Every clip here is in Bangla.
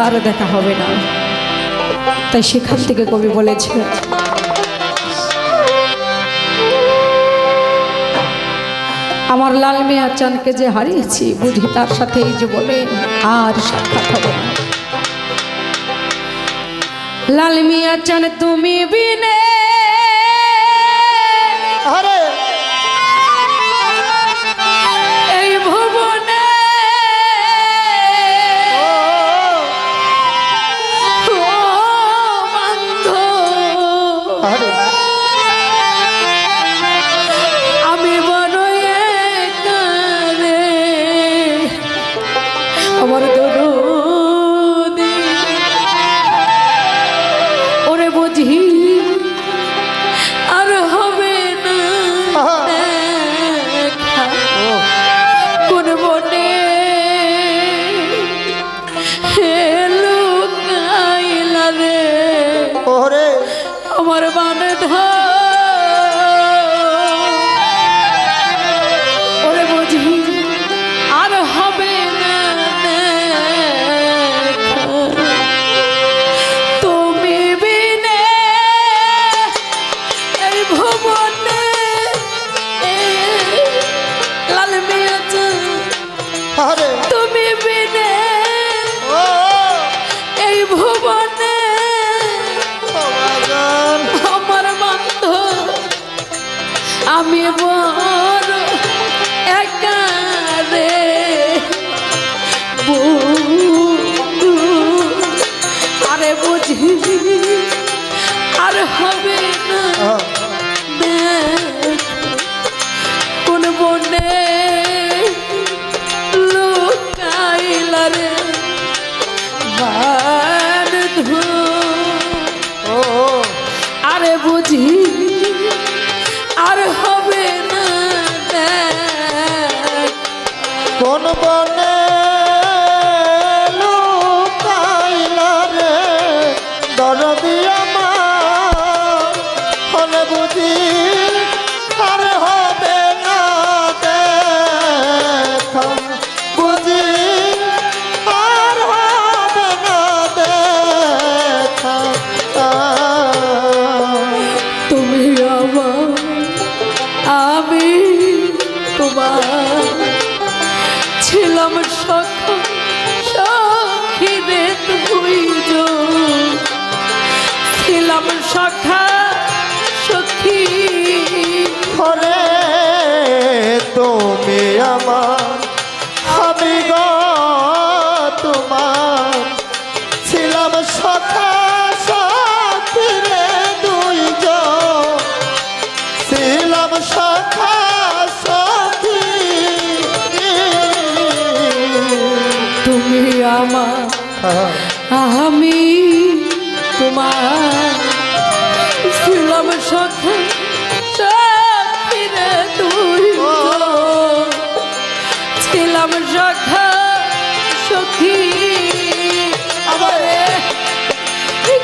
আর দেখা হবে না। তাই সেখান থেকে কবি বলেছে, আমার লাল মিয়া চানকে যে হারিয়েছি, বুঝি তার সাথে এই জীবনে আর সাক্ষাৎ হবে না। লাল মিয়া চান তুমি বিনে এই ভুবনে আমি বড় একারে আমার দরদি ওরে বুঝি আর হবে না দেখা। কোন বনে লুকাইলা রে আমার বান্ধা ওরে বুঝি আর হবে না দেখা। তুমি বিনে এই ভুবনে লাল মিয়া চান তুমি বিনে এই ভুবনে আমার বান্ধ আমি বড় একা রে বন্ধু আরে বুঝি আর হবে না দেখা। কোন বনে লুকাইলা রে বান্ধু আরে বুঝি আর হবে না দেখা। কোন বনে লুকাইলা রে দরদি আমার হলে বুঝি আর হবে না দেখা। বুঝি আর হবে না দেখা। তুমি আমার আমি তোমার ছিলাম সখা সখী রে দুইজন ছিলাম সখা সখী করে তুমি আমার আমি গো তোমার ছিলাম সখা সখী রে দুইজন ছিলাম সখা সখী। তুমি আমার আমি তোমার ছিলাম সখা সখী রে দুইজন ছিলাম সখা সখী। আমারে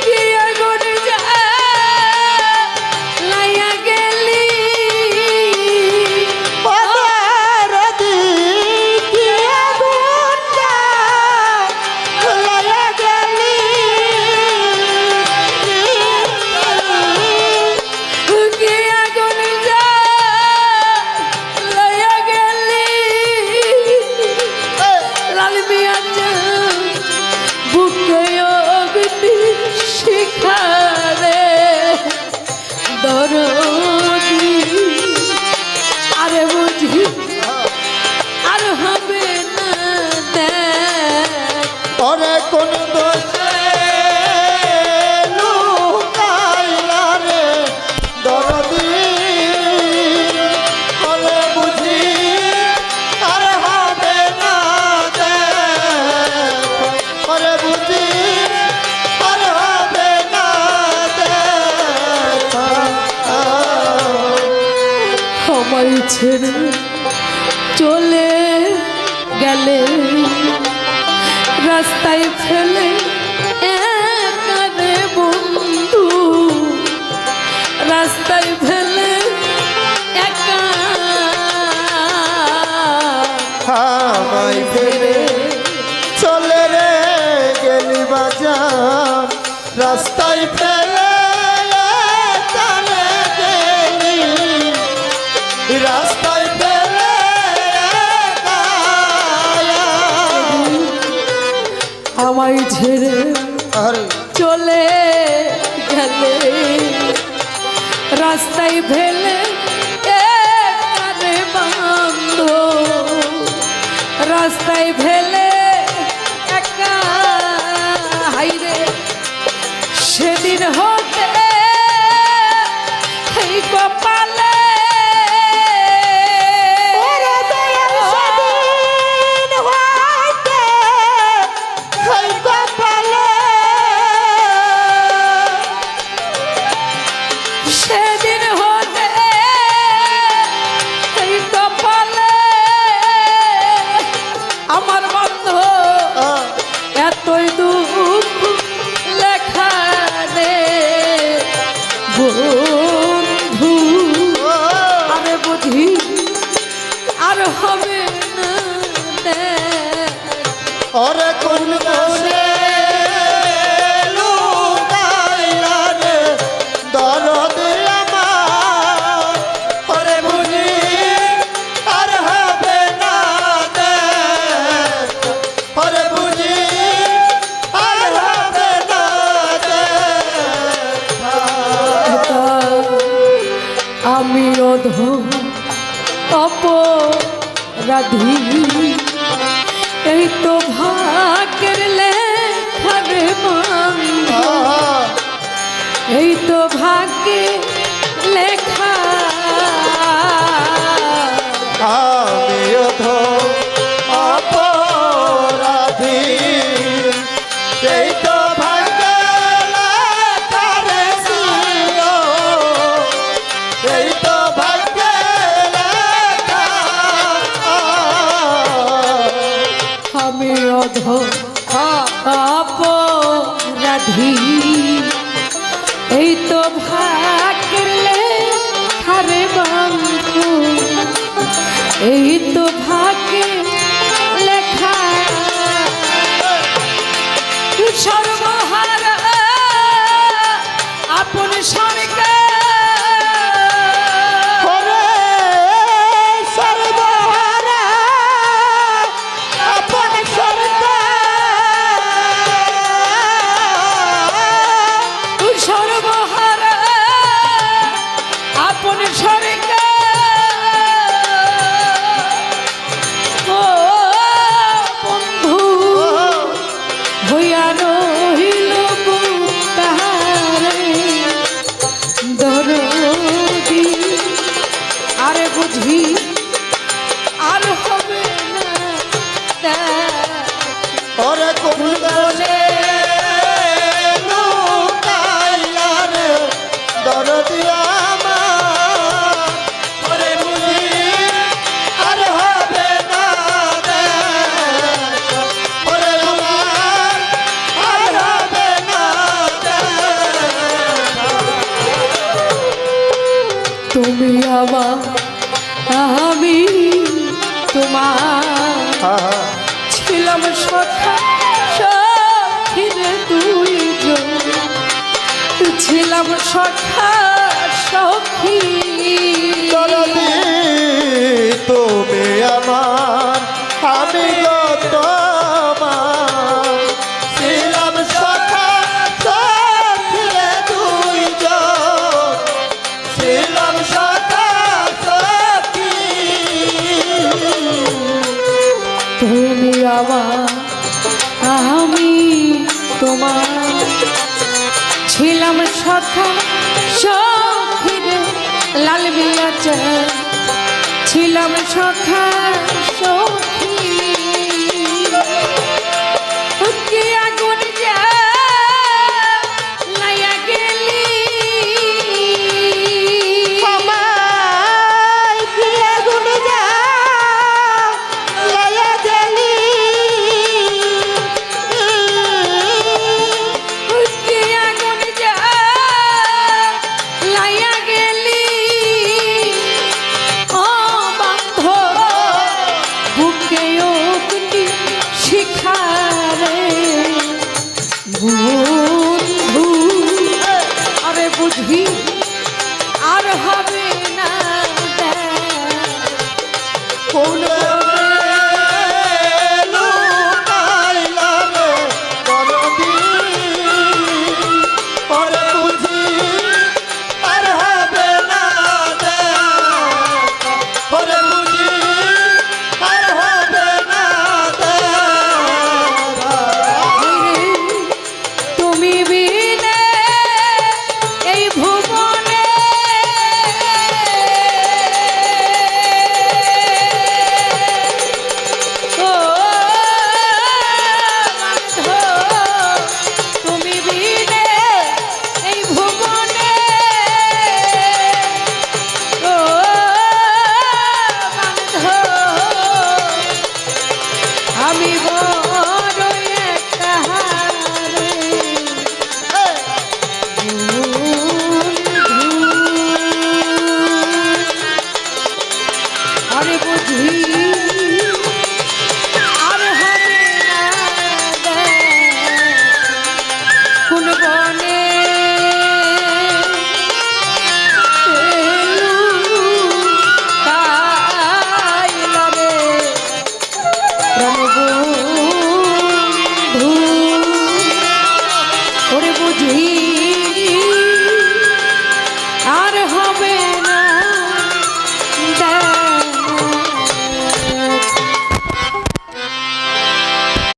কি আগুন লাইয়া গেলি কি আগুন লাইয়া গেলি লাল মিয়া চান বুকে অগ্নি শিখারে দরদি আরে বুঝি আর হবে না দেখা। ওরে কোন দোষে লুকাইলা রে দরদি হলে বুঝি আর হবে না দেখা। ওরে বুঝি আর হবে না দেখা। আমায় ছেড়ে চলে গেলে রাস্তায় ফেলে একা রে বন্ধু রাস্তায় ফেলে একা আমায় ফেলে চলে রে গেলি রাস্তায় ফেলে চলে গেলি রাস্তায় ফেলে আমায় ছেড়ে আরে চলে গেলে রাস্তায় ফেলে একারে বান্ধ রাস্তায় ফেলে একা হাইরে সেদিন হতে এই কপালে খাই কপালে সেদিন হতে এই কপালে আমার বন্ধ এতই দুঃখ লেখা রে বন্ধু আরে বুঝি আর হবে না ওরে কোন বসে লুকাইলা রে দরদ আমার ওরে বুঝি আর হবে না দেখ ওরে বুঝি আর হবে না দেখ আমি অধ অপরাধী এই তো ভাগ্যের লেখা রে বন্ধু এই তো ভাগ্যে লেখা আমিও তো অপরাধী এই তো ভাগ্যে লেখা রে ছিল এই তো ভাগ্যে লেখা আমি অধ অপরাধী এই তো ভাগ্যের লেখা রে বন্ধু এই তো ভাগ্যে লেখা সর্বহারা আপন স্বামীকে ওরে সর্বহারা আপন সরকার সর্বহারা আপন স্বামীকে ও বন্ধু হইয়া রহিল বুকটারে দরদি আরে বুঝি আর হবে না ওরে কোন বসে লুকাইলা রে দরদি আমার ওরে বুঝি আর হবে না দেখ ওরে আমার আর হবে না দেখ তুমি আমার আমি তোমার ছিলাম সখা সখীরে দুইজন ছিলাম সখা সখী দরদি তুমি আমার আমি তোমার ছিলাম সখা সখিরে দুইজন ছিলাম সখা সখী তুমি আমার আমি তোমার ছিলাম সখা সখীরে লাল মিয়া ছিলাম সখা সখী কি আগুন যা লাইয়া গেলি আমায় কি আগুন যা লাইয়া গেলি কি আগুন যা লাইয়া গেলি ও বান্ধ বুক বুঝি আর হবে না কোন আর হবে